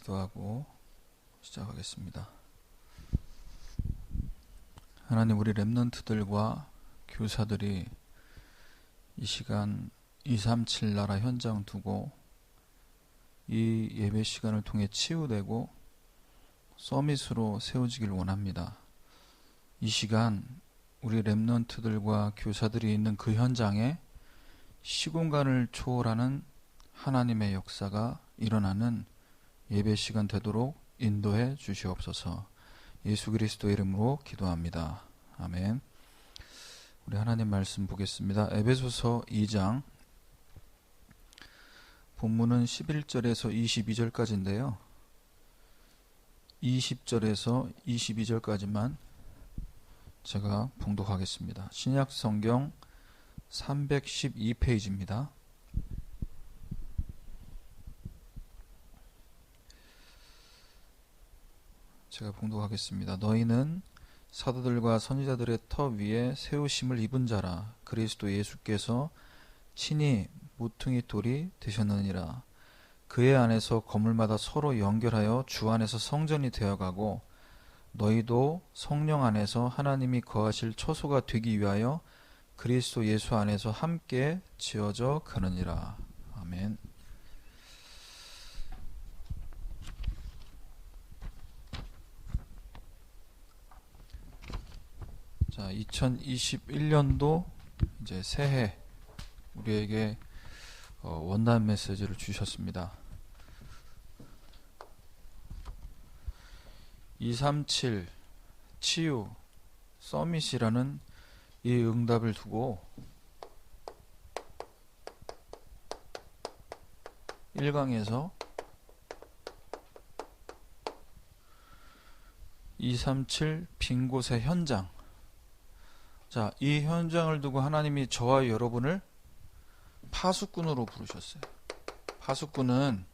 기도하고 시작하겠습니다. 하나님, 우리 렘넌트들과 교사들이 이 시간 237 나라 현장 두고 이 예배 시간을 통해 치유되고 서밋으로 세워지길 원합니다. 이 시간 우리 렘넌트들과 교사들이 있는 그 현장에 시공간을 초월하는 하나님의 역사가 일어나는 예배 시간 되도록 인도해 주시옵소서. 예수 그리스도의 이름으로 기도합니다. 아멘. 우리 하나님 말씀 보겠습니다. 에베소서 2장 본문은 11절에서 22절까지인데요. 20절에서 22절까지만 제가 봉독하겠습니다. 신약 성경 312페이지입니다. 제가 봉독하겠습니다. 너희는 사도들과 선지자들의 터 위에 세우심을 입은 자라. 그리스도 예수께서 친히 모퉁이 돌이 되셨느니라. 그의 안에서 건물마다 서로 연결하여 주 안에서 성전이 되어가고 너희도 성령 안에서 하나님이 거하실 처소가 되기 위하여 그리스도 예수 안에서 함께 지어져 가느니라. 아멘. 자, 2021년도 이제 새해 우리에게 원단 메시지를 주셨습니다. 237 치유 서밋이라는 이 응답을 두고 1강에서 237 빈 곳의 현장, 자, 이 현장을 두고 하나님이 저와 여러분을 파수꾼으로 부르셨어요. 파수꾼은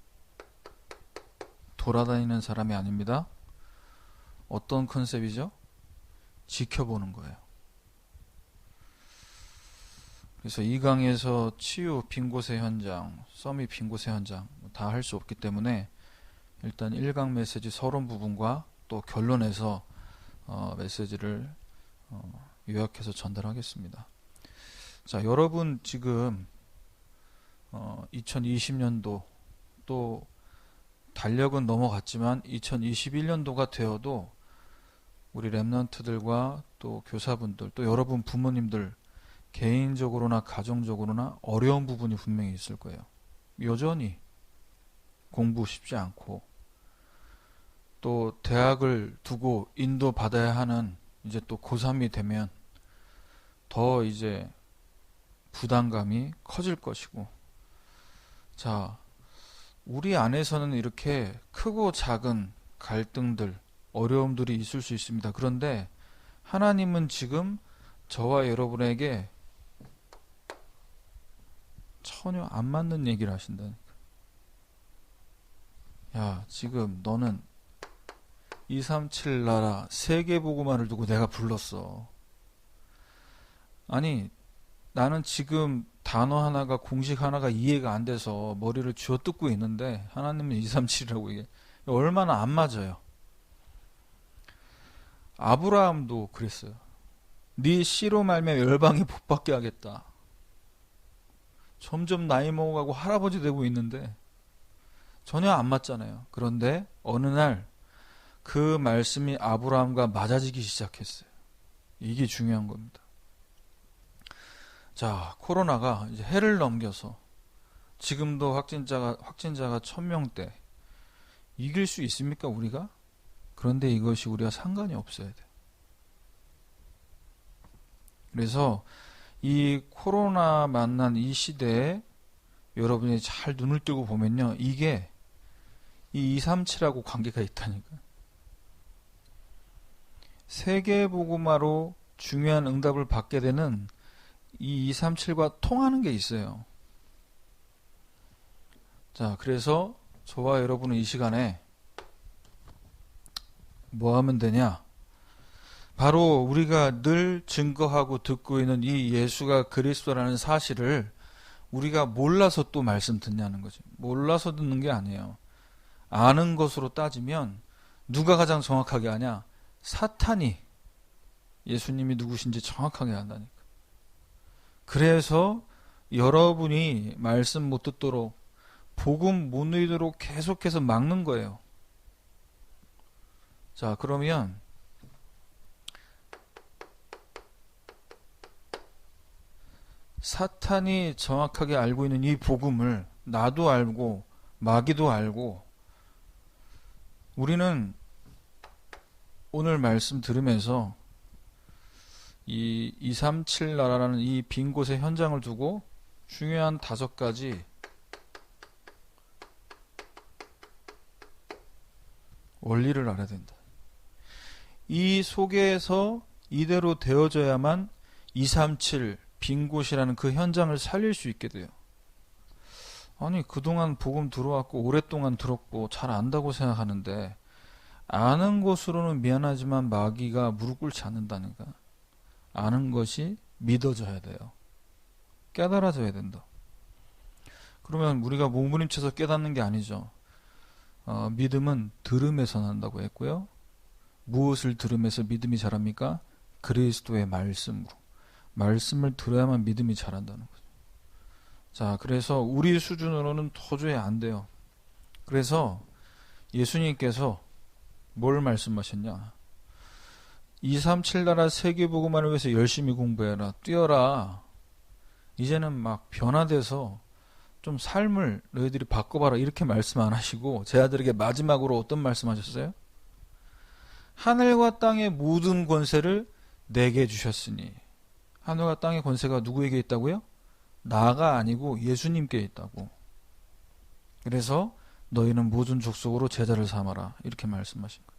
돌아다니는 사람이 아닙니다. 어떤 컨셉이죠? 지켜보는 거예요. 그래서 이 강에서 치유 빈 곳의 현장, 서밋 빈 곳의 현장 다 할 수 없기 때문에 일단 1강 메시지 서론 부분과 또 결론에서 메시지를 요약해서 전달하겠습니다. 자, 여러분 지금 2020년도 또 달력은 넘어갔지만 2021년도가 되어도 우리 렘넌트들과 또 교사분들 또 여러분 부모님들 개인적으로나 가정적으로나 어려운 부분이 분명히 있을 거예요. 여전히 공부 쉽지 않고 또 대학을 두고 인도받아야 하는 이제 또 고3이 되면 더 이제 부담감이 커질 것이고, 자, 우리 안에서는 이렇게 크고 작은 갈등들, 어려움들이 있을 수 있습니다. 그런데 하나님은 지금 저와 여러분에게 전혀 안 맞는 얘기를 하신다니까. 야, 지금 너는 237 나라 세계복음화를 두고 내가 불렀어. 아니, 나는 지금 단어 하나가 공식 하나가 이해가 안 돼서 머리를 쥐어뜯고 있는데 하나님은 237이라고 이게 얼마나 안 맞아요. 아브라함도 그랬어요. 네 씨로 말미암아 열방이 복받게 하겠다. 점점 나이 먹어가고 할아버지 되고 있는데 전혀 안 맞잖아요. 그런데 어느 날 그 말씀이 아브라함과 맞아지기 시작했어요. 이게 중요한 겁니다. 자, 코로나가 이제 해를 넘겨서 지금도 확진자가 1000명대 이길 수 있습니까, 우리가? 그런데 이것이 우리가 상관이 없어야 돼. 그래서 이 코로나 만난 이 시대에 여러분이 잘 눈을 뜨고 보면요, 이게 이 237하고 관계가 있다니까요. 세계복음화로 중요한 응답을 받게 되는 이 237과 통하는 게 있어요. 자, 그래서 저와 여러분은 이 시간에 뭐 하면 되냐? 바로 우리가 늘 증거하고 듣고 있는 이 예수가 그리스도라는 사실을 우리가 몰라서 또 말씀 듣냐는 거죠. 몰라서 듣는 게 아니에요. 아는 것으로 따지면 누가 가장 정확하게 아냐? 사탄이 예수님이 누구신지 정확하게 안다니까. 그래서 여러분이 말씀 못 듣도록 복음 못 누리도록 계속해서 막는 거예요. 자, 그러면 사탄이 정확하게 알고 있는 이 복음을 나도 알고 마귀도 알고, 우리는 오늘 말씀 들으면서 이 237 나라라는 이 빈 곳의 현장을 두고 중요한 5가지 원리를 알아야 된다. 이 속에서 이대로 되어져야만 237 빈 곳이라는 그 현장을 살릴 수 있게 돼요. 아니, 그동안 복음 들어왔고 오랫동안 들었고 잘 안다고 생각하는데 아는 것으로는 미안하지만 마귀가 무릎 꿇지 않는다니까. 아는 것이 믿어져야 돼요. 깨달아져야 된다. 그러면 우리가 몸부림쳐서 깨닫는 게 아니죠. 믿음은 들음에서 난다고 했고요. 무엇을 들음에서 믿음이 자랍니까? 그리스도의 말씀으로. 말씀을 들어야만 믿음이 자란다는 거죠. 자, 그래서 우리 수준으로는 도저히 안 돼요. 그래서 예수님께서 뭘 말씀하셨냐? 237 나라 세계복음만을 위해서 열심히 공부해라. 뛰어라. 이제는 막 변화돼서 좀 삶을 너희들이 바꿔봐라. 이렇게 말씀 안 하시고 제 아들에게 마지막으로 어떤 말씀하셨어요? 하늘과 땅의 모든 권세를 내게 주셨으니. 하늘과 땅의 권세가 누구에게 있다고요? 나가 아니고 예수님께 있다고. 그래서 너희는 모든 족속으로 제자를 삼아라. 이렇게 말씀하신 거예요.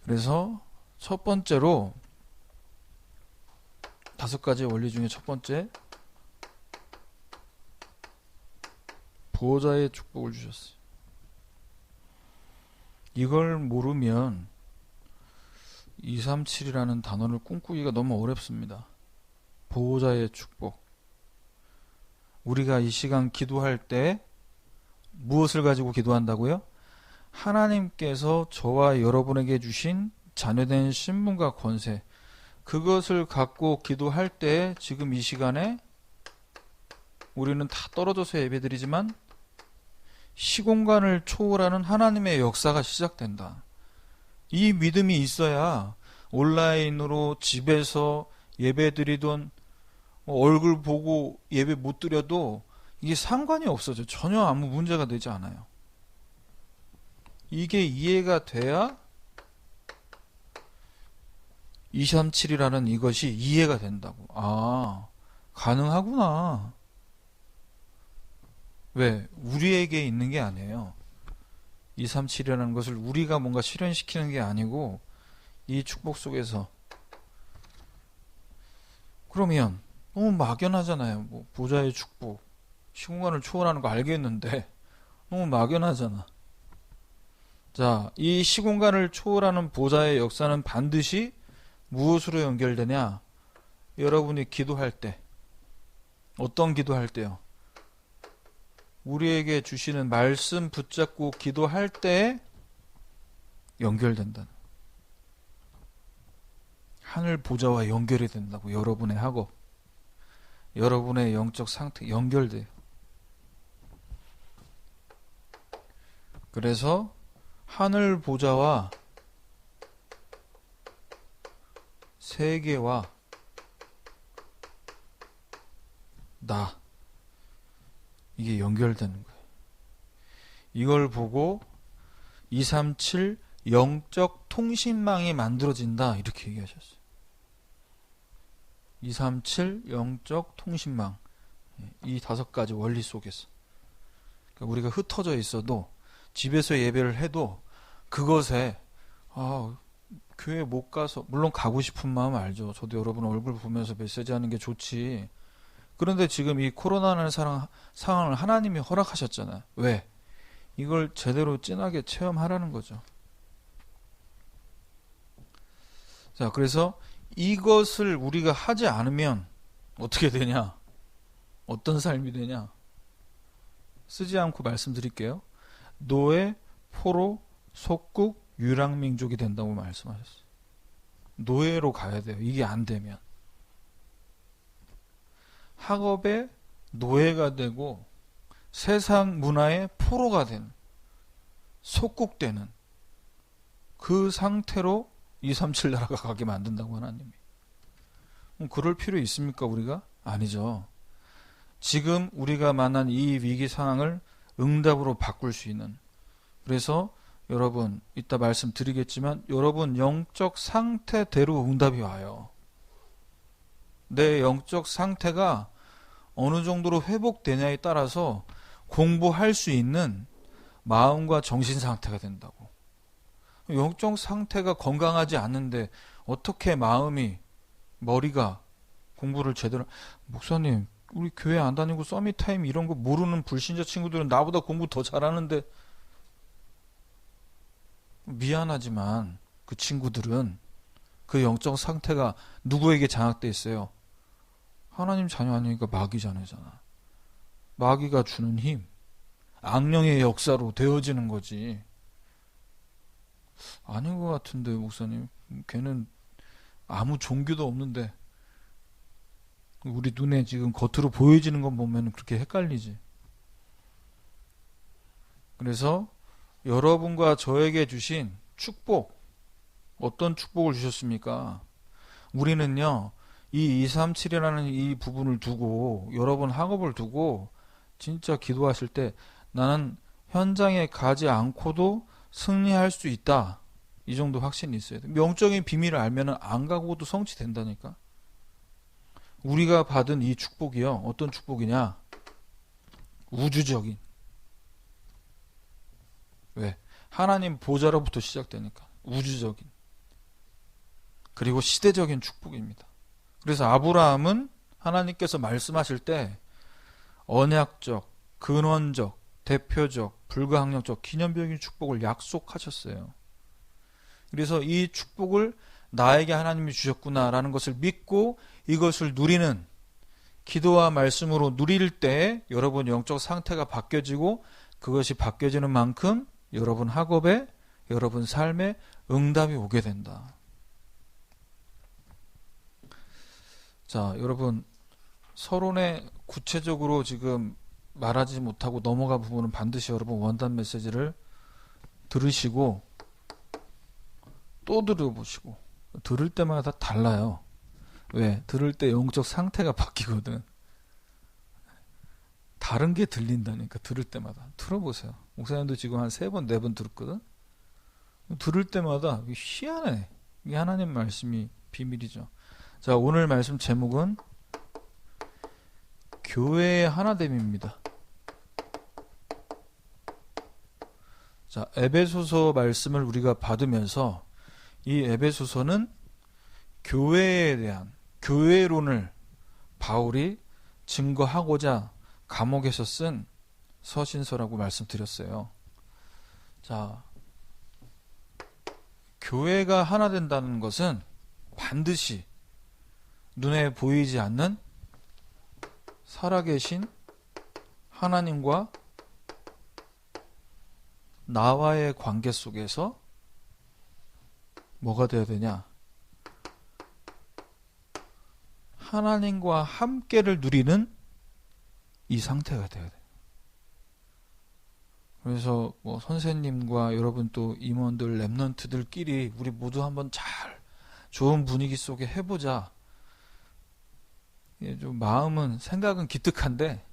그래서 첫 번째로 5가지 원리 중에 첫 번째, 보호자의 축복을 주셨어요. 이걸 모르면 237이라는 단어를 꿈꾸기가 너무 어렵습니다. 보호자의 축복. 우리가 이 시간 기도할 때 무엇을 가지고 기도한다고요? 하나님께서 저와 여러분에게 주신 자녀된 신분과 권세, 그것을 갖고 기도할 때 지금 이 시간에 우리는 다 떨어져서 예배드리지만 시공간을 초월하는 하나님의 역사가 시작된다. 이 믿음이 있어야 온라인으로 집에서 예배드리던 얼굴 보고 예배 못 드려도 이게 상관이 없어져. 전혀 아무 문제가 되지 않아요. 이게 이해가 돼야 237이라는 이것이 이해가 된다고. 아, 가능하구나. 왜? 우리에게 있는 게 아니에요. 237이라는 것을 우리가 뭔가 실현시키는 게 아니고 이 축복 속에서. 그러면 너무 막연하잖아요. 뭐 보좌의 축복, 시공간을 초월하는 거 알겠는데 너무 막연하잖아. 자, 이 시공간을 초월하는 보좌의 역사는 반드시 무엇으로 연결되냐? 여러분이 기도할 때. 어떤 기도할 때요? 우리에게 주시는 말씀 붙잡고 기도할 때 연결된다. 하늘 보좌와 연결이 된다고. 여러분의 학업, 여러분의 영적 상태 연결돼요. 그래서 하늘 보좌와 세계와 나, 이게 연결되는 거예요. 이걸 보고 237 영적 통신망이 만들어진다, 이렇게 얘기하셨어요. 237 영적 통신망. 이 5가지 원리 속에서. 그러니까 우리가 흩어져 있어도 집에서 예배를 해도 그것에 교회 못 가서, 물론 가고 싶은 마음 알죠. 저도 여러분 얼굴 보면서 메시지하는 게 좋지. 그런데 지금 이 코로나라는 상황을 하나님이 허락하셨잖아요. 왜? 이걸 제대로 진하게 체험하라는 거죠. 자, 그래서 이것을 우리가 하지 않으면 어떻게 되냐? 어떤 삶이 되냐? 쓰지 않고 말씀드릴게요. 노예, 포로, 속국, 유랑민족이 된다고 말씀하셨어요. 노예로 가야 돼요. 이게 안 되면. 학업의 노예가 되고 세상 문화의 포로가 되는, 속국되는 그 상태로 237 나라가 가게 만든다고 하나님이. 그럴 필요 있습니까 우리가? 아니죠. 지금 우리가 만난 이 위기 상황을 응답으로 바꿀 수 있는, 그래서 여러분 이따 말씀드리겠지만 여러분 영적 상태대로 응답이 와요. 내 영적 상태가 어느 정도로 회복되냐에 따라서 공부할 수 있는 마음과 정신 상태가 된다고. 영적 상태가 건강하지 않는데 어떻게 마음이, 머리가 공부를 제대로. 목사님, 우리 교회 안 다니고 서밋타임 이런 거 모르는 불신자 친구들은 나보다 공부 더 잘하는데. 미안하지만 그 친구들은 그 영적 상태가 누구에게 장악돼 있어요? 하나님 자녀 아니니까 마귀 자녀잖아. 마귀가 주는 힘, 악령의 역사로 되어지는 거지. 아닌 것 같은데 목사님, 걔는 아무 종교도 없는데 우리 눈에 지금 겉으로 보여지는 것 보면 그렇게 헷갈리지. 그래서 여러분과 저에게 주신 축복, 어떤 축복을 주셨습니까? 우리는요, 이 237이라는 이 부분을 두고, 여러분 학업을 두고 진짜 기도하실 때 나는 현장에 가지 않고도 승리할 수 있다, 이 정도 확신이 있어야 돼. 영적인 비밀을 알면 안 가고도 성취된다니까. 우리가 받은 이 축복이요, 어떤 축복이냐? 우주적인. 왜? 하나님 보좌로부터 시작되니까. 우주적인. 그리고 시대적인 축복입니다. 그래서 아브라함은 하나님께서 말씀하실 때 언약적, 근원적, 대표적, 불가항력적, 기념비적인 축복을 약속하셨어요. 그래서 이 축복을 나에게 하나님이 주셨구나라는 것을 믿고 이것을 누리는, 기도와 말씀으로 누릴 때 여러분 영적 상태가 바뀌어지고, 그것이 바뀌어지는 만큼 여러분 학업에, 여러분 삶에 응답이 오게 된다. 자, 여러분 서론에 구체적으로 지금 말하지 못하고 넘어가 부분은 반드시 여러분 원단 메시지를 들으시고 또 들어보시고, 들을 때마다 달라요. 왜? 들을 때 영적 상태가 바뀌거든. 다른 게 들린다니까. 들을 때마다 들어보세요. 목사님도 지금 한 3번 4번 들었거든. 들을 때마다 희한해. 이게 하나님 말씀이 비밀이죠. 자, 오늘 말씀 제목은 교회의 하나됨입니다. 자, 에베소서 말씀을 우리가 받으면서 이 에베소서는 교회에 대한 교회론을 바울이 증거하고자 감옥에서 쓴 서신서라고 말씀드렸어요. 자, 교회가 하나 된다는 것은 반드시 눈에 보이지 않는 살아계신 하나님과 나와의 관계 속에서 뭐가 되어야 되냐? 하나님과 함께를 누리는 이 상태가 되어야 돼요. 그래서 뭐 선생님과 여러분 또 임원들, 랩런트들끼리 우리 모두 한번 잘 좋은 분위기 속에 해보자. 좀 마음은, 생각은 기특한데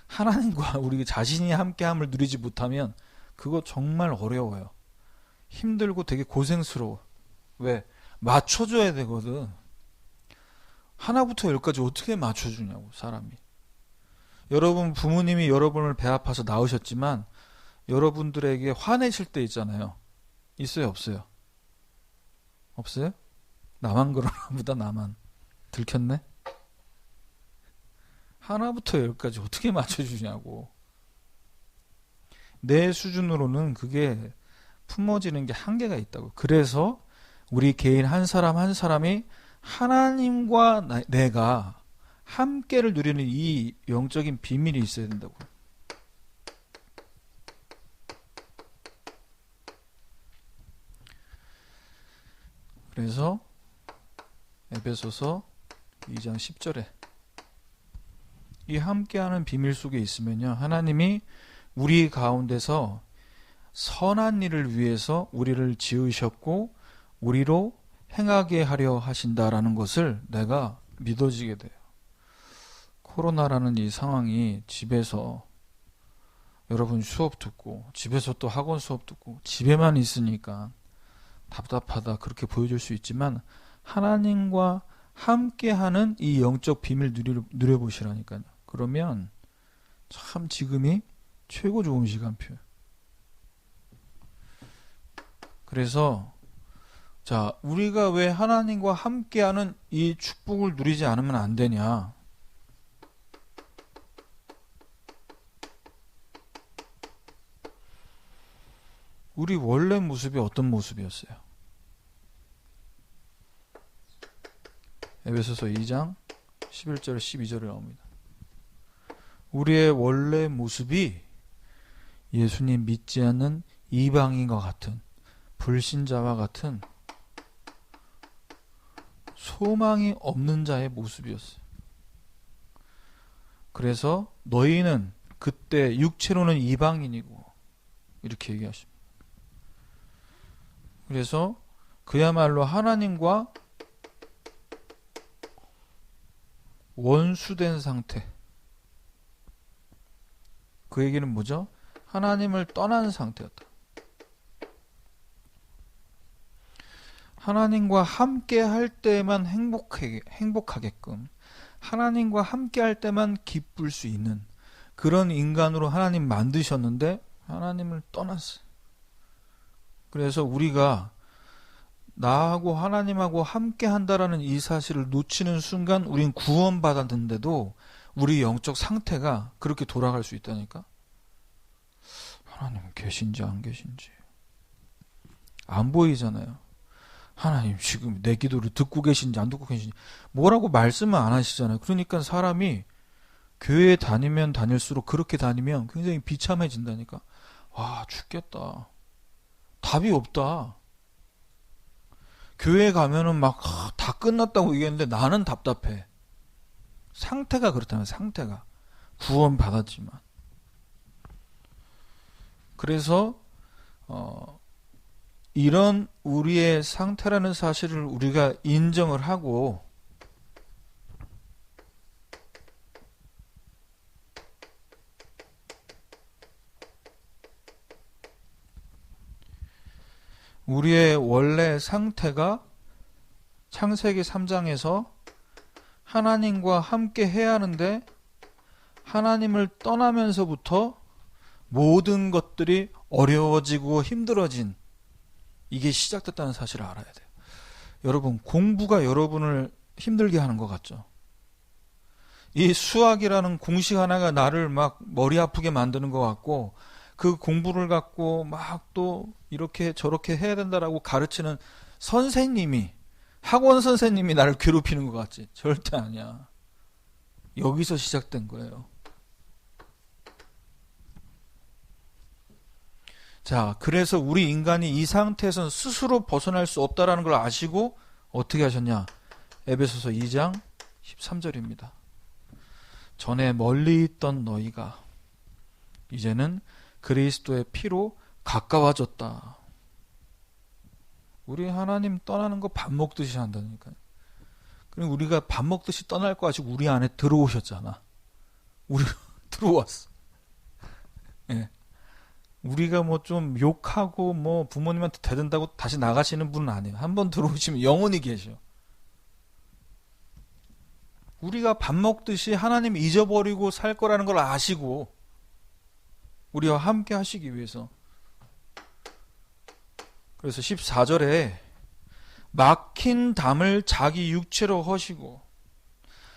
하나님과 우리 자신이 함께함을 누리지 못하면 그거 정말 어려워요. 힘들고 되게 고생스러워. 왜? 맞춰줘야 되거든. 하나부터 열까지 어떻게 맞춰주냐고, 사람이. 여러분 부모님이 여러분을 배 아파서 낳으셨지만 여러분들에게 화내실 때 있잖아요. 있어요, 없어요? 없어요? 나만 그러나 보다. 나만 들켰네. 하나부터 열까지 어떻게 맞춰주냐고. 내 수준으로는 그게 품어지는 게 한계가 있다고. 그래서 우리 개인 한 사람 한 사람이 하나님과 내가 함께를 누리는 이 영적인 비밀이 있어야 된다고. 그래서 에베소서 2장 10절에 이 함께하는 비밀 속에 있으면요, 하나님이 우리 가운데서 선한 일을 위해서 우리를 지으셨고 우리로 행하게 하려 하신다라는 것을 내가 믿어지게 돼요. 코로나라는 이 상황이 집에서 여러분 수업 듣고 집에서 또 학원 수업 듣고 집에만 있으니까 답답하다 그렇게 보여줄 수 있지만 하나님과 함께하는 이 영적 비밀 누려보시라니까요. 그러면 참 지금이 최고 좋은 시간표예요. 그래서 자, 우리가 왜 하나님과 함께하는 이 축복을 누리지 않으면 안 되냐? 우리 원래 모습이 어떤 모습이었어요? 에베소서 2장 11절 12절에 나옵니다. 우리의 원래 모습이 예수님 믿지 않는 이방인과 같은 불신자와 같은 소망이 없는 자의 모습이었어요. 그래서 너희는 그때 육체로는 이방인이고 이렇게 얘기하십니다. 그래서 그야말로 하나님과 원수된 상태. 그 얘기는 뭐죠? 하나님을 떠난 상태였다. 하나님과 함께 할 때만 행복하게끔, 하나님과 함께 할 때만 기쁠 수 있는 그런 인간으로 하나님 만드셨는데 하나님을 떠났어요. 그래서 우리가 나하고 하나님하고 함께 한다라는 이 사실을 놓치는 순간 우린 구원받았는데도 우리 영적 상태가 그렇게 돌아갈 수 있다니까. 하나님 계신지 안 계신지 안 보이잖아요. 하나님 지금 내 기도를 듣고 계신지 안 듣고 계신지 뭐라고 말씀을 안 하시잖아요. 그러니까 사람이 교회에 다니면 다닐수록 그렇게 다니면 굉장히 비참해진다니까. 와, 죽겠다. 답이 없다. 교회 가면은 막 다 끝났다고 얘기했는데 나는 답답해. 상태가 그렇다면 상태가 구원 받았지만. 그래서 이런 우리의 상태라는 사실을 우리가 인정을 하고 우리의 원래 상태가 창세기 3장에서 하나님과 함께 해야 하는데 하나님을 떠나면서부터 모든 것들이 어려워지고 힘들어진 이게 시작됐다는 사실을 알아야 돼요. 여러분, 공부가 여러분을 힘들게 하는 것 같죠? 이 수학이라는 공식 하나가 나를 막 머리 아프게 만드는 것 같고 그 공부를 갖고 막 또 이렇게 저렇게 해야 된다라고 가르치는 선생님이 학원 선생님이 나를 괴롭히는 것 같지? 절대 아니야. 여기서 시작된 거예요. 자, 그래서 우리 인간이 이 상태에서는 스스로 벗어날 수 없다라는 걸 아시고 어떻게 하셨냐? 에베소서 2장 13절입니다. 전에 멀리 있던 너희가 이제는 그리스도의 피로 가까워졌다. 우리 하나님 떠나는 거 밥 먹듯이 한다니까요. 그럼 우리가 밥 먹듯이 떠날 거 아시고 우리 안에 들어오셨잖아. 우리가 들어왔어. 예. 우리가 뭐 좀 욕하고 뭐 부모님한테 대든다고 다시 나가시는 분은 아니에요. 한번 들어오시면 영원히 계셔. 우리가 밥 먹듯이 하나님 잊어버리고 살 거라는 걸 아시고 우리와 함께 하시기 위해서. 그래서 14절에 막힌 담을 자기 육체로 허시고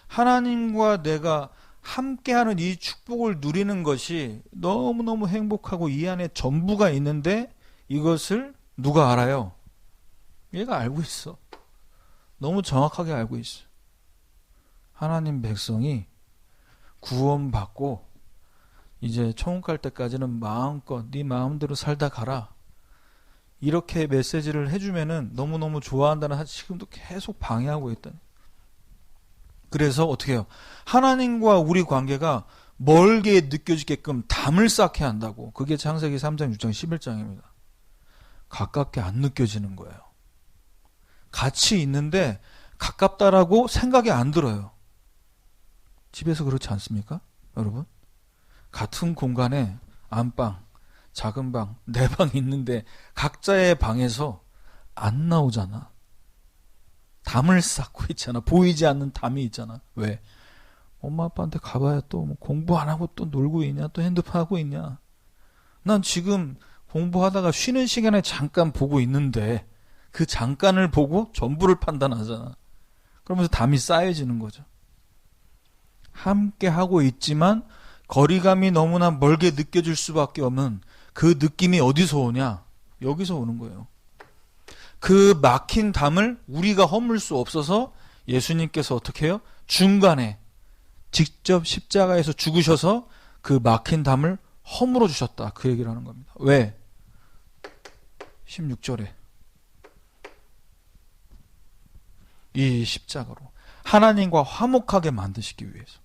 하나님과 내가 함께하는 이 축복을 누리는 것이 너무너무 행복하고 이 안에 전부가 있는데 이것을 누가 알아요? 얘가 알고 있어. 너무 정확하게 알고 있어. 하나님 백성이 구원받고 이제 천국 갈 때까지는 마음껏 네 마음대로 살다 가라. 이렇게 메시지를 해주면은 너무너무 좋아한다는 사실 지금도 계속 방해하고 있다니. 그래서 어떻게 해요? 하나님과 우리 관계가 멀게 느껴지게끔 담을 쌓게 한다고. 그게 창세기 3장, 6장, 11장입니다. 가깝게 안 느껴지는 거예요. 같이 있는데 가깝다라고 생각이 안 들어요. 집에서 그렇지 않습니까? 여러분? 같은 공간에 안방, 작은 방, 네 방 있는데 각자의 방에서 안 나오잖아. 담을 쌓고 있잖아. 보이지 않는 담이 있잖아. 왜? 엄마 아빠한테 가봐야 또 뭐 공부 안 하고 또 놀고 있냐? 또 핸드폰 하고 있냐? 난 지금 공부하다가 쉬는 시간에 잠깐 보고 있는데 그 잠깐을 보고 전부를 판단하잖아. 그러면서 담이 쌓여지는 거죠. 함께 하고 있지만 거리감이 너무나 멀게 느껴질 수밖에 없는 그 느낌이 어디서 오냐? 여기서 오는 거예요. 그 막힌 담을 우리가 허물 수 없어서 예수님께서 어떻게 해요? 중간에 직접 십자가에서 죽으셔서 그 막힌 담을 허물어 주셨다. 그 얘기를 하는 겁니다. 왜? 16절에 이 십자가로 하나님과 화목하게 만드시기 위해서.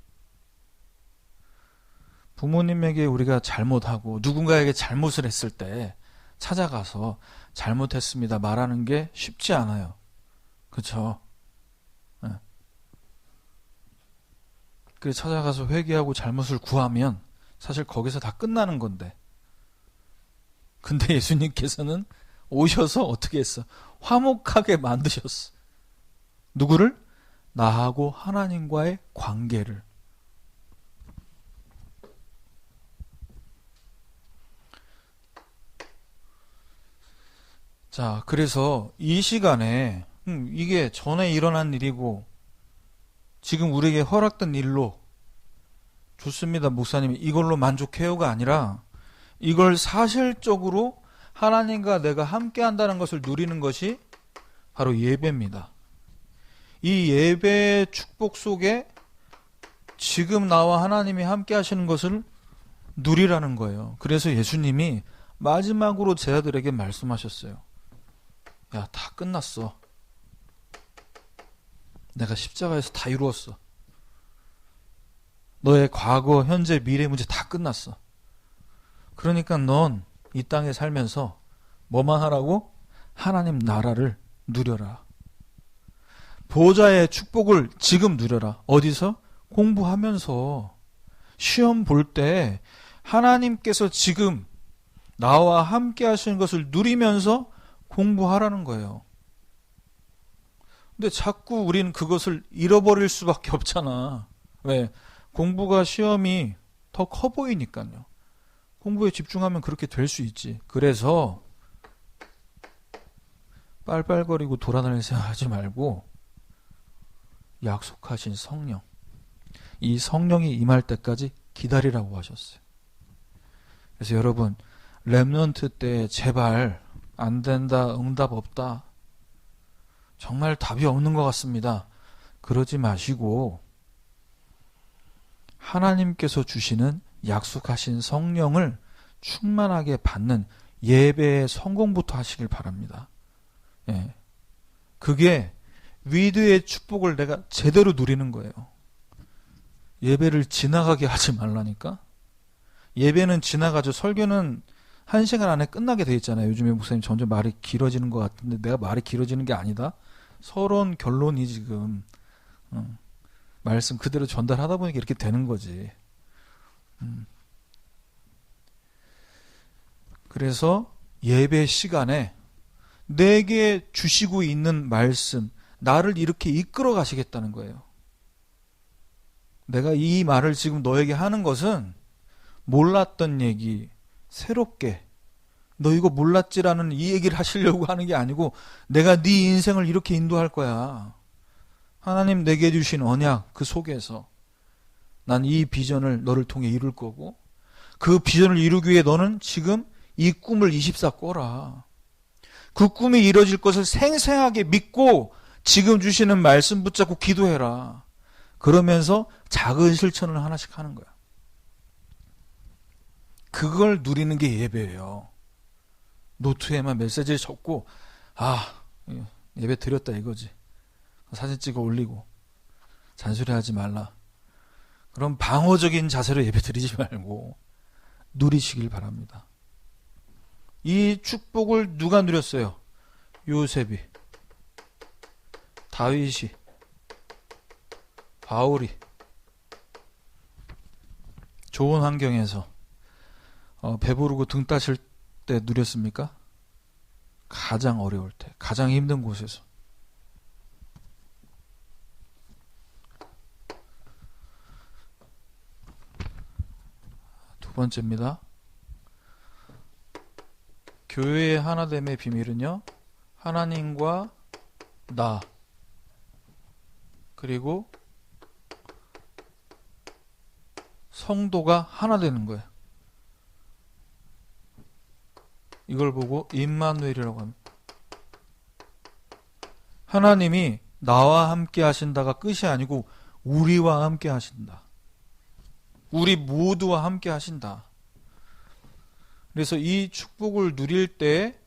부모님에게 우리가 잘못하고 누군가에게 잘못을 했을 때 찾아가서 잘못했습니다 말하는 게 쉽지 않아요. 그렇죠? 네. 그 찾아가서 회개하고 잘못을 구하면 사실 거기서 다 끝나는 건데. 근데 예수님께서는 오셔서 어떻게 했어? 화목하게 만드셨어. 누구를? 나하고 하나님과의 관계를. 자, 그래서 이 시간에 이게 전에 일어난 일이고 지금 우리에게 허락된 일로 좋습니다, 목사님. 이걸로 만족해요가 아니라 이걸 사실적으로 하나님과 내가 함께 한다는 것을 누리는 것이 바로 예배입니다. 이 예배의 축복 속에 지금 나와 하나님이 함께 하시는 것을 누리라는 거예요. 그래서 예수님이 마지막으로 제자들에게 말씀하셨어요. 야, 다 끝났어. 내가 십자가에서 다 이루었어. 너의 과거, 현재, 미래 문제 다 끝났어. 그러니까 넌 이 땅에 살면서 뭐만 하라고? 하나님 나라를 누려라. 보좌의 축복을 지금 누려라. 어디서? 공부하면서. 시험 볼 때 하나님께서 지금 나와 함께 하시는 것을 누리면서 공부하라는 거예요. 근데 자꾸 우리는 그것을 잃어버릴 수밖에 없잖아. 왜? 공부가 시험이 더 커 보이니까요. 공부에 집중하면 그렇게 될 수 있지. 그래서 빨빨거리고 돌아다닐 생각하지 말고 약속하신 성령, 이 성령이 임할 때까지 기다리라고 하셨어요. 그래서 여러분, 렘넌트 때 제발 안 된다, 응답 없다, 정말 답이 없는 것 같습니다. 그러지 마시고 하나님께서 주시는 약속하신 성령을 충만하게 받는 예배의 성공부터 하시길 바랍니다. 예. 그게 위드의 축복을 내가 제대로 누리는 거예요. 예배를 지나가게 하지 말라니까. 예배는 지나가죠. 설교는 1시간 안에 끝나게 돼 있잖아요. 요즘에 목사님 점점 말이 길어지는 것 같은데 내가 말이 길어지는 게 아니다. 서론 결론이 지금 말씀 그대로 전달하다 보니까 이렇게 되는 거지. 그래서 예배 시간에 내게 주시고 있는 말씀, 나를 이렇게 이끌어 가시겠다는 거예요. 내가 이 말을 지금 너에게 하는 것은 몰랐던 얘기, 새롭게 너 이거 몰랐지라는 이 얘기를 하시려고 하는 게 아니고 내가 네 인생을 이렇게 인도할 거야. 하나님 내게 주신 언약 그 속에서 난 이 비전을 너를 통해 이룰 거고 그 비전을 이루기 위해 너는 지금 이 꿈을 24 꿔라. 그 꿈이 이뤄질 것을 생생하게 믿고 지금 주시는 말씀 붙잡고 기도해라. 그러면서 작은 실천을 하나씩 하는 거야. 그걸 누리는 게 예배예요. 노트에만 메시지를 적고 예배 드렸다 이거지. 사진 찍어 올리고 잔소리하지 말라. 그런 방어적인 자세로 예배 드리지 말고 누리시길 바랍니다. 이 축복을 누가 누렸어요? 요셉이, 다윗이, 바울이 좋은 환경에서 배부르고 등 따실 때 누렸습니까? 가장 어려울 때, 가장 힘든 곳에서. 두 번째입니다. 교회의 하나됨의 비밀은요, 하나님과 나, 그리고 성도가 하나 되는 거예요. 이걸 보고 임마누엘이라고 합니다. 하나님이 나와 함께 하신다가 끝이 아니고 우리와 함께 하신다. 우리 모두와 함께 하신다. 그래서 이 축복을 누릴 때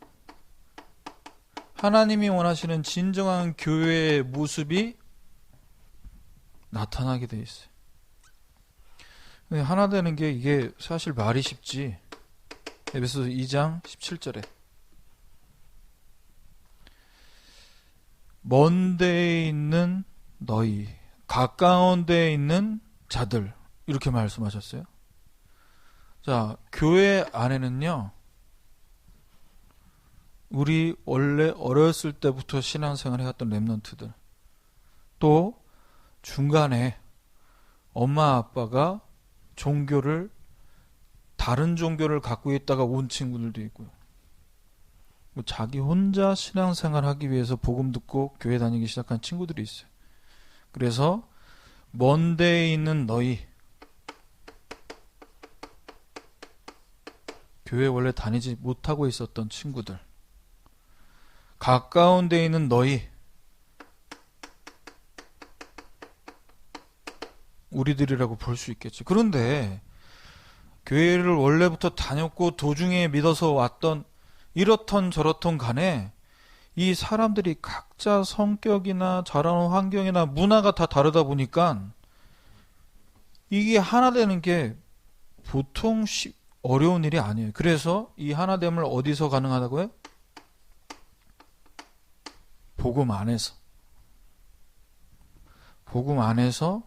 하나님이 원하시는 진정한 교회의 모습이 나타나게 돼 있어요. 근데 하나 되는 게 이게 사실 말이 쉽지. 에베소서 2장 17절에 먼 데에 있는 너희, 가까운 데에 있는 자들, 이렇게 말씀하셨어요. 자, 교회 안에는요, 우리 원래 어렸을 때부터 신앙생활을 해왔던 렘넌트들, 또 중간에 엄마 아빠가 다른 종교를 갖고 있다가 온 친구들도 있고요. 자기 혼자 신앙생활 하기 위해서 복음 듣고 교회 다니기 시작한 친구들이 있어요. 그래서 먼 데에 있는 너희, 교회 원래 다니지 못하고 있었던 친구들, 가까운 데에 있는 너희, 우리들이라고 볼 수 있겠죠. 그런데 교회를 원래부터 다녔고 도중에 믿어서 왔던 이렇던 저렇던 간에 이 사람들이 각자 성격이나 자라는 환경이나 문화가 다 다르다 보니까 이게 하나 되는 게 보통 어려운 일이 아니에요. 그래서 이 하나됨을 어디서 가능하다고요? 복음 안에서. 복음 안에서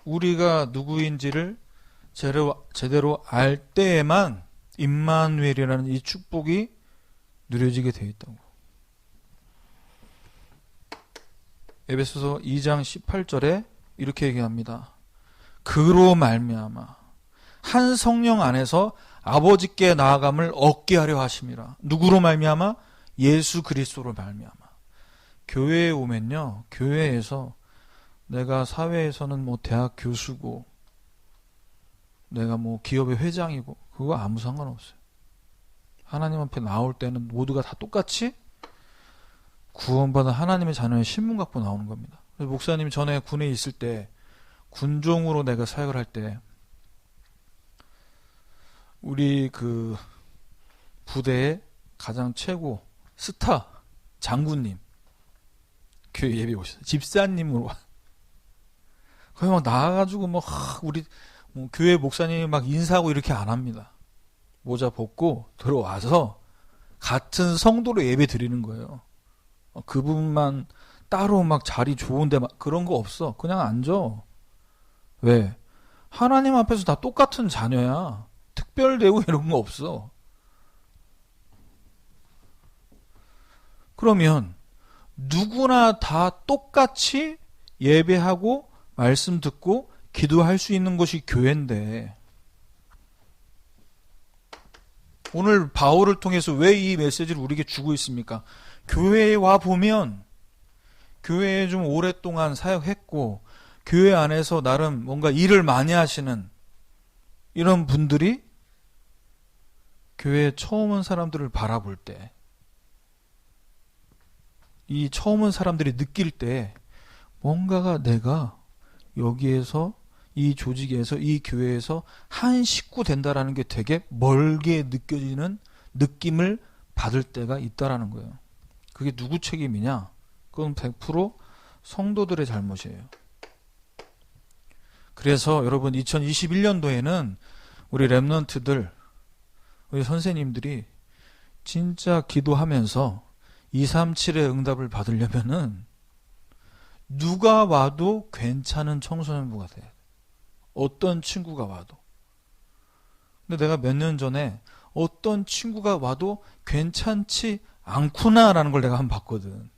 우리가 누구인지를 제대로 알 때에만 임마누엘이라는 이 축복이 누려지게 되어 있다고. 에베소서 2장 18절에 이렇게 얘기합니다. 그로 말미암아 한 성령 안에서 아버지께 나아감을 얻게 하려 하심이라. 누구로 말미암아? 예수 그리스도로 말미암아. 교회에 오면요, 교회에서 내가 사회에서는 대학 교수고 내가 기업의 회장이고 그거 아무 상관없어요. 하나님 앞에 나올 때는 모두가 다 똑같이 구원받은 하나님의 자녀의 신분 갖고 나오는 겁니다. 그래서 목사님이 전에 군에 있을 때 군종으로 내가 사역을 할 때 우리 그 부대의 가장 최고 스타 장군님 교회 예배 오셨어요. 집사님으로 거기 나와가지고 우리 교회 목사님이 인사하고 이렇게 안 합니다. 모자 벗고 들어와서 같은 성도로 예배 드리는 거예요. 그분만 따로 자리 좋은데 그런 거 없어. 그냥 앉아. 왜? 하나님 앞에서 다 똑같은 자녀야. 특별되고 이런 거 없어. 그러면 누구나 다 똑같이 예배하고 말씀 듣고 기도할 수 있는 것이 교회인데, 오늘 바울을 통해서 왜 이 메시지를 우리에게 주고 있습니까? 교회에 와 보면 교회에 좀 오랫동안 사역했고 교회 안에서 나름 뭔가 일을 많이 하시는 이런 분들이 교회에 처음 온 사람들을 바라볼 때, 이 처음 온 사람들이 느낄 때 뭔가가 내가 여기에서 이 조직에서, 이 교회에서 한 식구 된다라는 게 되게 멀게 느껴지는 느낌을 받을 때가 있다라는 거예요. 그게 누구 책임이냐? 그건 100% 성도들의 잘못이에요. 그래서 여러분 2021년도에는 우리 랩런트들, 우리 선생님들이 진짜 기도하면서 237의 응답을 받으려면은 누가 와도 괜찮은 청소년부가 돼요. 어떤 친구가 와도. 근데 내가 몇 년 전에 어떤 친구가 와도 괜찮지 않구나라는 걸 내가 한번 봤거든.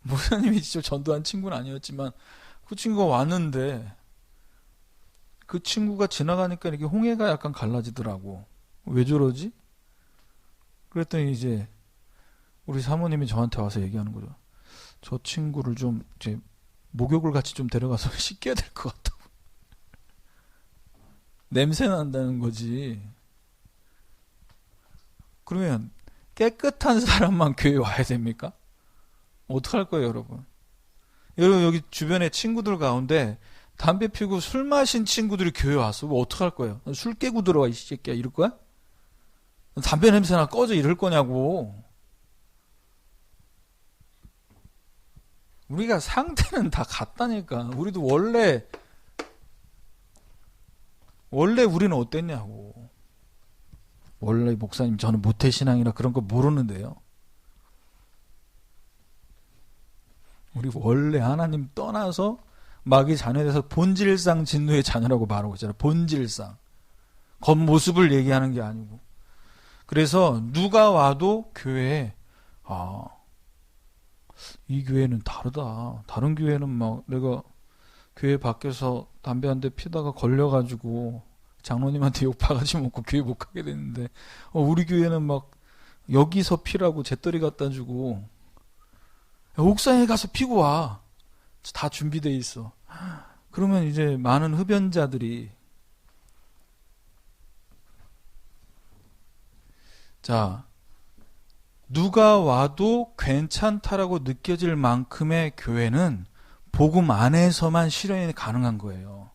목사님이 직접 전도한 친구는 아니었지만 그 친구가 왔는데 그 친구가 지나가니까 이렇게 홍해가 약간 갈라지더라고. 왜 저러지? 그랬더니 이제 우리 사모님이 저한테 와서 얘기하는 거죠. 저 친구를 좀 이제 목욕을 같이 좀 데려가서 씻겨야 될 것 같다고. 냄새 난다는 거지. 그러면 깨끗한 사람만 교회에 와야 됩니까? 어떡할 거예요, 여러분? 여러분 여기 주변에 친구들 가운데 담배 피우고 술 마신 친구들이 교회 왔어. 뭐 어떡할 거예요? 술 깨고 들어와 이 새끼야 이럴 거야? 담배 냄새나 꺼져 이럴 거냐고. 우리가 상태는 다 같다니까. 우리도 원래 우리는 어땠냐고. 원래 목사님 저는 모태신앙이라 그런 거 모르는데요. 우리 원래 하나님 떠나서 마귀 자녀돼서 본질상 진노의 자녀라고 말하고 있잖아요. 본질상. 겉모습을 얘기하는 게 아니고. 그래서 누가 와도 교회에 이 교회는 다르다. 다른 교회는 막 내가 교회 밖에서 담배 한 대 피다가 걸려가지고 장로님한테 욕 바가지 먹고 교회 못 가게 됐는데 우리 교회는 막 여기서 피라고 재떨이 갖다 주고 옥상에 가서 피고 와. 다 준비돼 있어. 그러면 이제 많은 흡연자들이 자 누가 와도 괜찮다라고 느껴질 만큼의 교회는 복음 안에서만 실현이 가능한 거예요.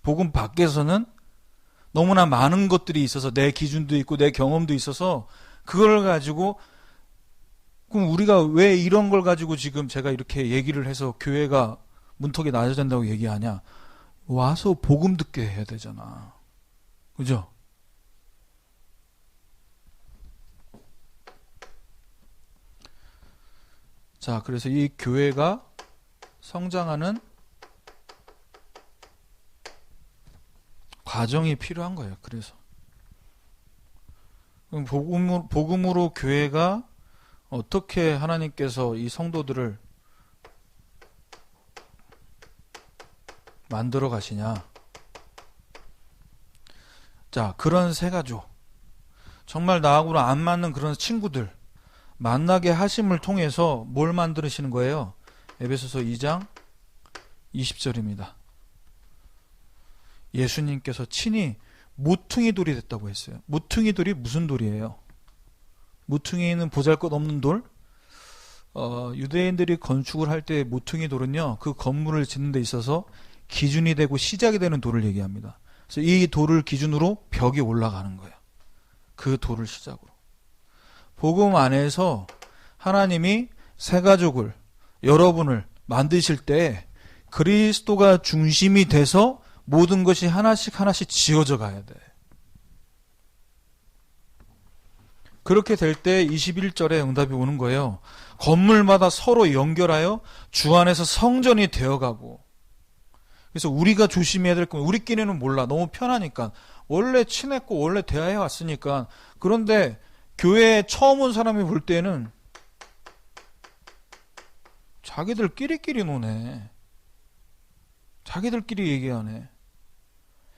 복음 밖에서는 너무나 많은 것들이 있어서 내 기준도 있고 내 경험도 있어서 그걸 가지고 그럼 우리가 왜 이런 걸 가지고 지금 제가 이렇게 얘기를 해서 교회가 문턱이 낮아진다고 얘기하냐. 와서 복음 듣게 해야 되잖아. 그죠? 자, 그래서 이 교회가 성장하는 과정이 필요한 거예요. 그래서 그럼 복음으로 교회가 어떻게 하나님께서 이 성도들을 만들어 가시냐. 자, 그런 세 가족. 정말 나하고는 안 맞는 그런 친구들 만나게 하심을 통해서 뭘 만들으시는 거예요? 에베소서 2장 20절입니다. 예수님께서 친히 모퉁이 돌이 됐다고 했어요. 모퉁이 돌이 무슨 돌이에요? 모퉁이는 보잘것없는 돌? 유대인들이 건축을 할 때 모퉁이 돌은요, 그 건물을 짓는 데 있어서 기준이 되고 시작이 되는 돌을 얘기합니다. 그래서 이 돌을 기준으로 벽이 올라가는 거예요. 그 돌을 시작으로. 복음 안에서 하나님이 새 가족을, 여러분을 만드실 때 그리스도가 중심이 돼서 모든 것이 하나씩 하나씩 지어져 가야 돼. 그렇게 될 때 21절에 응답이 오는 거예요. 건물마다 서로 연결하여 주 안에서 성전이 되어가고. 그래서 우리가 조심해야 될 건 우리끼리는 몰라. 너무 편하니까. 원래 친했고 원래 대화해 왔으니까. 그런데 교회에 처음 온 사람이 볼 때는 자기들끼리끼리 노네. 자기들끼리 얘기하네.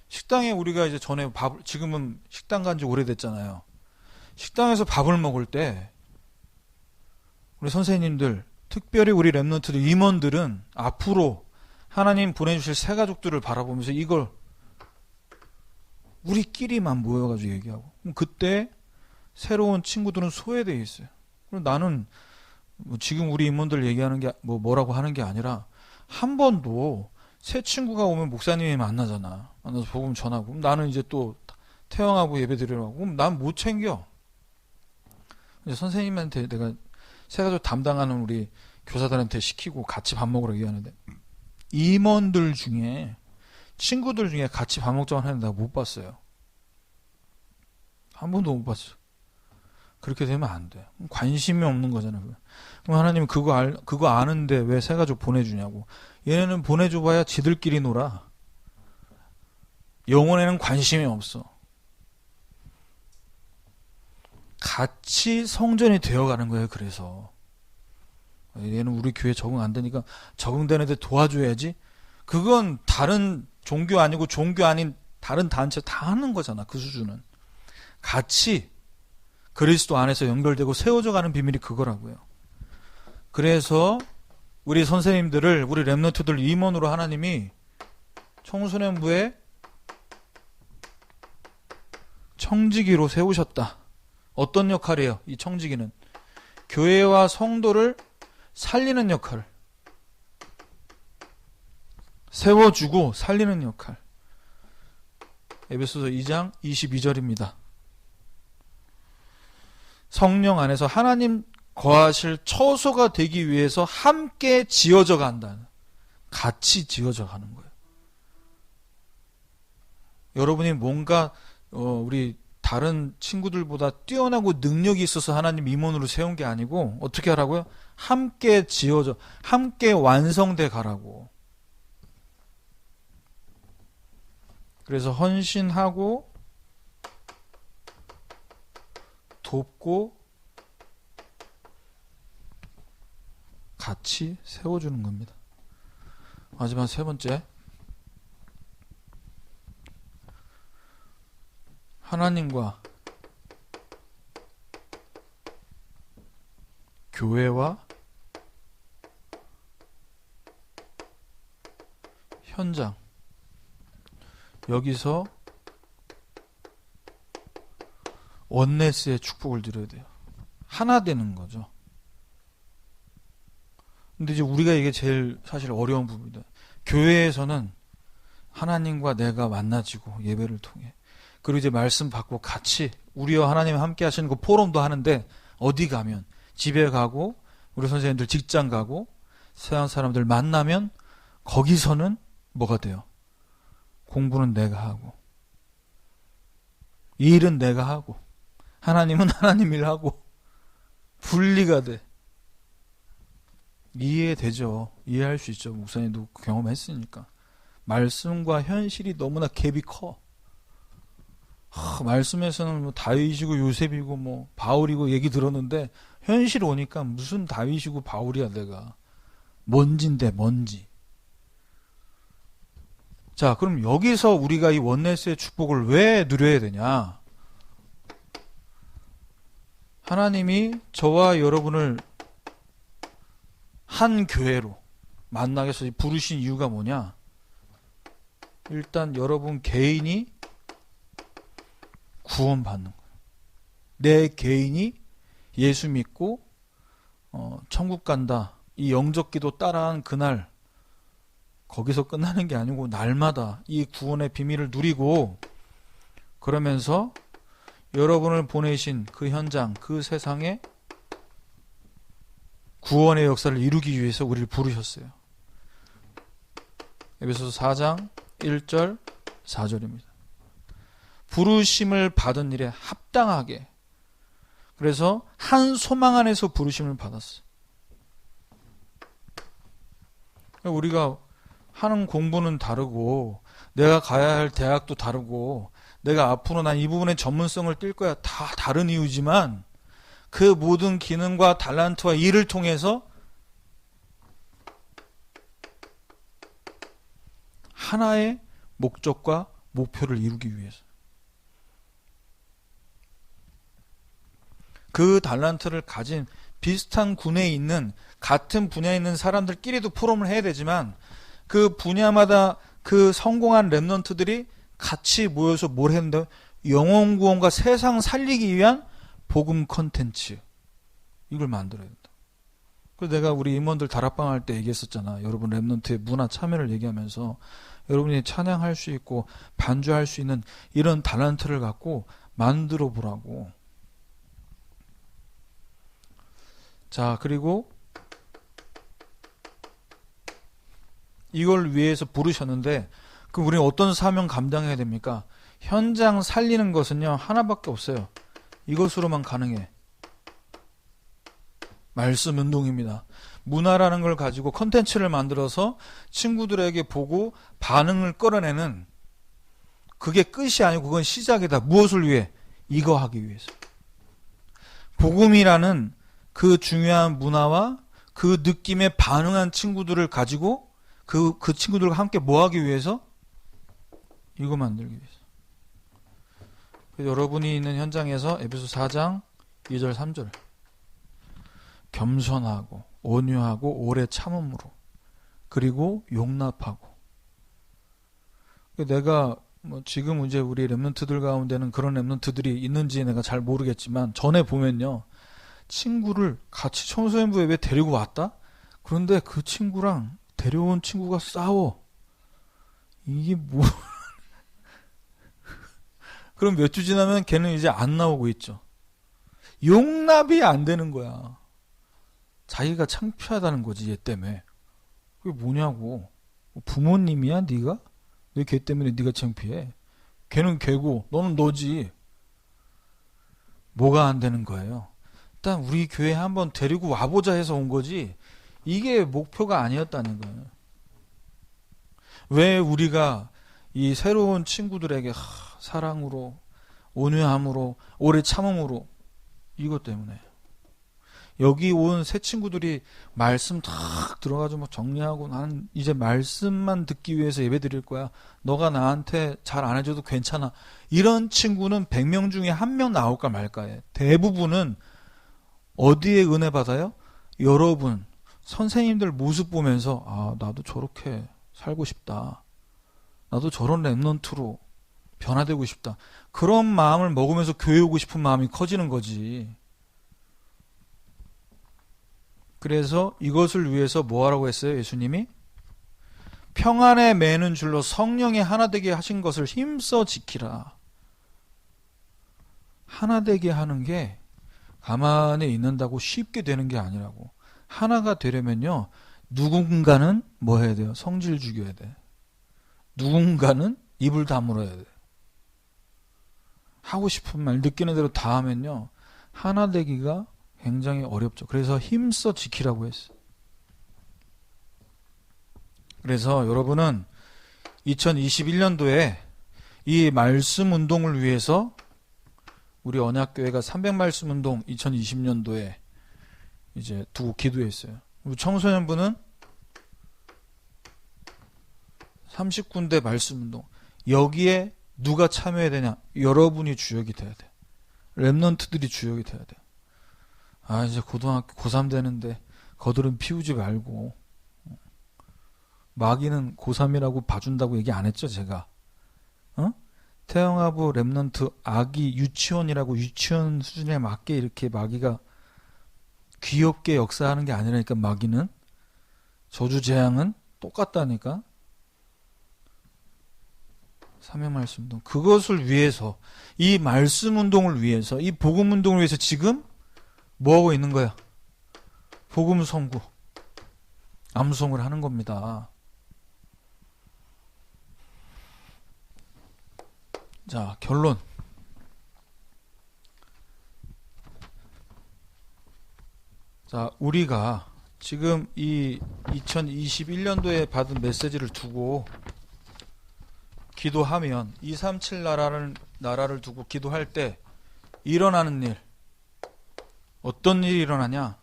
식당에 우리가 이제 전에 지금은 식당 간 지 오래됐잖아요. 식당에서 밥을 먹을 때 우리 선생님들, 특별히 우리 랩런트들, 임원들은 앞으로 하나님 보내주실 새 가족들을 바라보면서 이걸 우리끼리만 모여가지고 얘기하고, 그럼 그때 새로운 친구들은 소외되어 있어요. 그럼 나는 지금 우리 임원들 얘기하는 게 뭐라고 하는 게 아니라 한 번도 새 친구가 오면 목사님이 만나잖아. 만나서 복음 전하고. 그럼 나는 이제 또 태영하고 예배 드리러 가고. 그럼 난 못 챙겨. 이제 선생님한테 내가 새가족 담당하는 우리 교사들한테 시키고 같이 밥 먹으러 얘기하는데, 임원들 중에, 친구들 중에 같이 밥 먹자고 하는 내가 못 봤어요. 한 번도 못 봤어. 그렇게 되면 안 돼. 관심이 없는 거잖아. 그럼 하나님은 그거 아는데 왜 새가족 보내주냐고. 얘네는 보내줘봐야 지들끼리 놀아. 영혼에는 관심이 없어. 같이 성전이 되어가는 거예요. 그래서 얘는 우리 교회 적응 안 되니까 적응되는 데 도와줘야지. 그건 다른 종교 아니고 종교 아닌 다른 단체 다 하는 거잖아. 그 수준은. 같이 그리스도 안에서 연결되고 세워져 가는 비밀이 그거라고요. 그래서 우리 선생님들을, 우리 렘넌트들 임원으로 하나님이 청소년부에 청지기로 세우셨다. 어떤 역할이에요? 이 청지기는 교회와 성도를 살리는 역할, 세워주고 살리는 역할. 에베소서 2장 22절입니다. 성령 안에서 하나님 거하실 처소가 되기 위해서 함께 지어져 간다는, 같이 지어져 가는 거예요. 여러분이 뭔가 우리 다른 친구들보다 뛰어나고 능력이 있어서 하나님 임원으로 세운 게 아니고 어떻게 하라고요? 함께 지어져, 함께 완성돼 가라고. 그래서 헌신하고 돕고 같이 세워주는 겁니다. 마지막 세 번째, 하나님과 교회와 현장, 여기서 원네스의 축복을 드려야 돼요. 하나 되는 거죠. 근데 이제 우리가 이게 제일 사실 어려운 부분이다. 교회에서는 하나님과 내가 만나지고 예배를 통해, 그리고 이제 말씀 받고 같이 우리와 하나님 함께 하시는 그 포럼도 하는데, 어디 가면, 집에 가고 우리 선생님들 직장 가고 서양 사람들 만나면 거기서는 뭐가 돼요? 공부는 내가 하고 이 일은 내가 하고 하나님은 하나님 일 하고 분리가 돼. 이해되죠? 이해할 수 있죠. 목사님도 경험했으니까. 말씀과 현실이 너무나 갭이 커. 말씀에서는 뭐 다윗이고 요셉이고 뭐 바울이고 얘기 들었는데, 현실 오니까 무슨 다윗이고 바울이야. 내가 먼지인데 먼지. 자, 그럼 여기서 우리가 이 원네스의 축복을 왜 누려야 되냐? 하나님이 저와 여러분을 한 교회로 만나게 해서 부르신 이유가 뭐냐? 일단 여러분 개인이 구원받는 거예요. 내 개인이 예수 믿고 천국 간다, 이 영적 기도 따라한 그날, 거기서 끝나는 게 아니고 날마다 이 구원의 비밀을 누리고, 그러면서 여러분을 보내신 그 현장, 그 세상에 구원의 역사를 이루기 위해서 우리를 부르셨어요. 에베소서 4장 1절 4절입니다. 부르심을 받은 일에 합당하게. 그래서 한 소망 안에서 부르심을 받았어요. 우리가 하는 공부는 다르고, 내가 가야 할 대학도 다르고, 내가 앞으로 난 이 부분의 전문성을 띌 거야, 다 다른 이유지만, 그 모든 기능과 달란트와 일을 통해서 하나의 목적과 목표를 이루기 위해서, 그 달란트를 가진 비슷한 군에 있는, 같은 분야에 있는 사람들끼리도 포럼을 해야 되지만, 그 분야마다 그 성공한 렘넌트들이 같이 모여서 뭘 했는데, 영혼 구원과 세상 살리기 위한 복음 컨텐츠, 이걸 만들어야 된다. 그래서 내가 우리 임원들 다락방 할 때 얘기했었잖아. 여러분 랩넌트의 문화 참여를 얘기하면서 여러분이 찬양할 수 있고 반주할 수 있는 이런 달란트를 갖고 만들어 보라고. 자, 그리고 이걸 위해서 부르셨는데 그럼 우리는 어떤 사명 감당해야 됩니까? 현장 살리는 것은요 하나밖에 없어요. 이것으로만 가능해. 말씀 운동입니다. 문화라는 걸 가지고 컨텐츠를 만들어서 친구들에게 보고 반응을 끌어내는, 그게 끝이 아니고 그건 시작이다. 무엇을 위해? 이거 하기 위해서. 복음이라는 그 중요한 문화와 그 느낌에 반응한 친구들을 가지고 그 친구들과 함께 뭐 하기 위해서? 이거 만들기 위해서. 여러분이 있는 현장에서 에베소 4장 2절 3절 겸손하고 온유하고 오래 참음으로 그리고 용납하고. 내가 지금 이제 우리 랩런트들 가운데는 그런 랩런트들이 있는지 내가 잘 모르겠지만 전에 보면요 친구를 같이 청소년부에 왜 데리고 왔다? 그런데 그 친구랑 데려온 친구가 싸워. 이게 뭐 그럼 몇 주 지나면 걔는 이제 안 나오고 있죠. 용납이 안 되는 거야. 자기가 창피하다는 거지, 얘 때문에. 그게 뭐냐고. 부모님이야, 네가? 왜 걔 때문에 네가 창피해? 걔는 걔고 너는 너지. 뭐가 안 되는 거예요? 일단 우리 교회에 한번 데리고 와보자 해서 온 거지 이게 목표가 아니었다는 거예요. 왜 우리가 이 새로운 친구들에게 사랑으로 온유함으로 오래 참음으로, 이것 때문에. 여기 온 새 친구들이 말씀 탁 들어가지고 정리하고 나는 이제 말씀만 듣기 위해서 예배 드릴 거야. 너가 나한테 잘 안 해줘도 괜찮아. 이런 친구는 100명 중에 1명 나올까 말까요. 대부분은 어디에 은혜 받아요? 여러분 선생님들 모습 보면서 아 나도 저렇게 살고 싶다. 나도 저런 랩넌트로 변화되고 싶다. 그런 마음을 먹으면서 교회 오고 싶은 마음이 커지는 거지. 그래서 이것을 위해서 뭐 하라고 했어요? 예수님이 평안에 매는 줄로 성령이 하나 되게 하신 것을 힘써 지키라. 하나 되게 하는 게 가만히 있는다고 쉽게 되는 게 아니라고. 하나가 되려면요 누군가는 뭐 해야 돼요? 성질 죽여야 돼. 누군가는 입을 다물어야 돼. 하고 싶은 말 느끼는 대로 다 하면요 하나 되기가 굉장히 어렵죠. 그래서 힘써 지키라고 했어요. 그래서 여러분은 2021년도에 이 말씀 운동을 위해서 우리 언약교회가 300말씀 운동 2020년도에 이제 두고 기도했어요. 우리 청소년부는 30군데 말씀 운동. 여기에 누가 참여해야 되냐? 여러분이 주역이 돼야 돼. 랩넌트들이 주역이 돼야 돼. 아 이제 고등학교 고3 되는데 거들은 피우지 말고. 마귀는 고3이라고 봐준다고 얘기 안 했죠 제가. 태영아부 랩넌트 아기 유치원이라고 유치원 수준에 맞게 이렇게 마귀가 귀엽게 역사하는 게 아니라니까. 마귀는 저주재앙은 똑같다니까. 300말씀 운동 그것을 위해서, 이 말씀 운동을 위해서, 이 복음 운동을 위해서 지금 뭐하고 있는 거야? 복음 선구 암송을 하는 겁니다. 자 결론. 자 우리가 지금 이 2021년도에 받은 메시지를 두고 기도하면 237 나라를 두고 기도할 때 일어나는 일, 어떤 일이 일어나냐?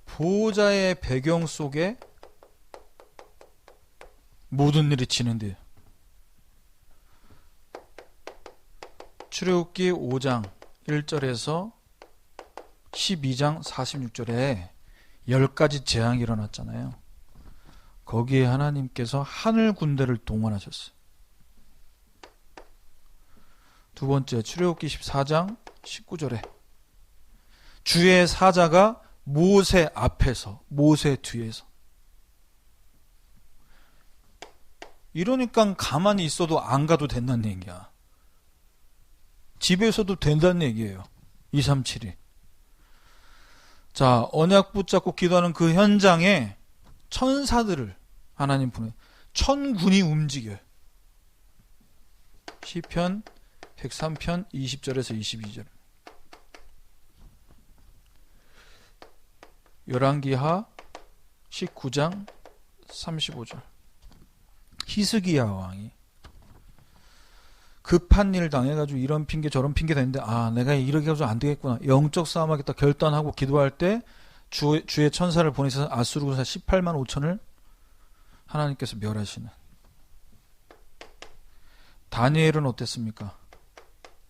보호자의 배경 속에 모든 일이 진행돼요. 출애굽기 5장 1절에서 12장 46절에 10가지 재앙이 일어났잖아요. 거기에 하나님께서 하늘 군대를 동원하셨어요. 두 번째 출애굽기 14장 19절에 주의 사자가 모세 앞에서, 모세 뒤에서. 이러니까 가만히 있어도 안 가도 된다는 얘기야. 집에서도 된다는 얘기예요. 237이. 자, 언약 붙잡고 기도하는 그 현장에 천사들을 하나님 보내, 천군이 움직여요. 시편 103편 20절에서 22절. 열왕기하 19장 35절. 히스기야 왕이 급한 일 당해가지고 이런 핑계 저런 핑계 대는데, 아, 내가 이렇게 해서 안 되겠구나, 영적 싸움하겠다 결단하고 기도할 때 주의 천사를 보내셔서 아수르군사 18만 5천을 하나님께서 멸하시는. 다니엘은 어땠습니까?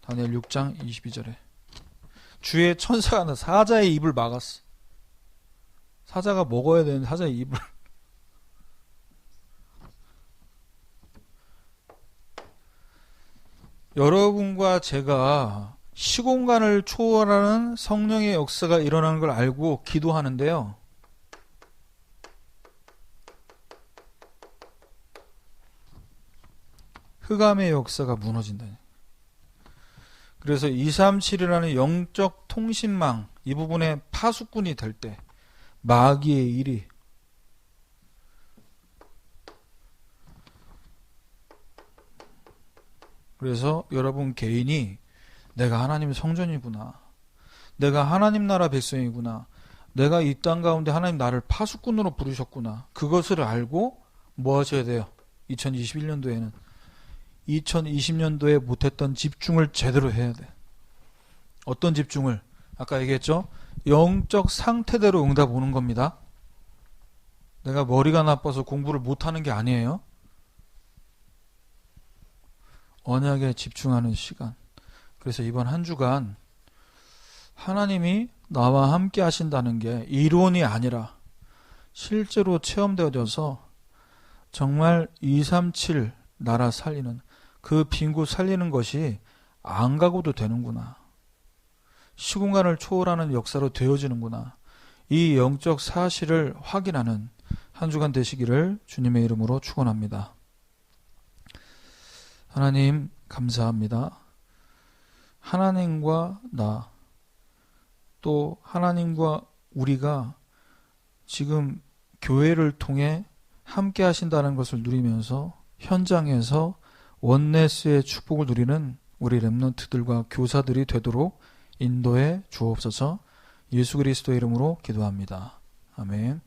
다니엘 6장 22절에 주의 천사가 사자의 입을 막았어. 사자가 먹어야 되는 사자의 입을. 여러분과 제가 시공간을 초월하는 성령의 역사가 일어나는 걸 알고 기도하는데요, 흑암의 역사가 무너진다. 그래서 237이라는 영적 통신망, 이 부분에 파수꾼이 될 때 마귀의 일이, 그래서 여러분 개인이 내가 하나님의 성전이구나, 내가 하나님 나라 백성이구나, 내가 이 땅 가운데 하나님 나를 파수꾼으로 부르셨구나, 그것을 알고 뭐 하셔야 돼요? 2021년도에는 2020년도에 못했던 집중을 제대로 해야 돼. 어떤 집중을? 아까 얘기했죠? 영적 상태대로 응답 오는 겁니다. 내가 머리가 나빠서 공부를 못하는 게 아니에요. 언약에 집중하는 시간. 그래서 이번 한 주간 하나님이 나와 함께 하신다는 게 이론이 아니라 실제로 체험되어져서 정말 237 나라 살리는, 그 빈곳 살리는 것이 안 가고도 되는구나, 시공간을 초월하는 역사로 되어지는구나, 이 영적 사실을 확인하는 한 주간 되시기를 주님의 이름으로 축원합니다. 하나님 감사합니다. 하나님과 나, 또 하나님과 우리가 지금 교회를 통해 함께 하신다는 것을 누리면서 현장에서 원네스의 축복을 누리는 우리 렘넌트들과 교사들이 되도록 인도해 주옵소서. 예수 그리스도의 이름으로 기도합니다. 아멘.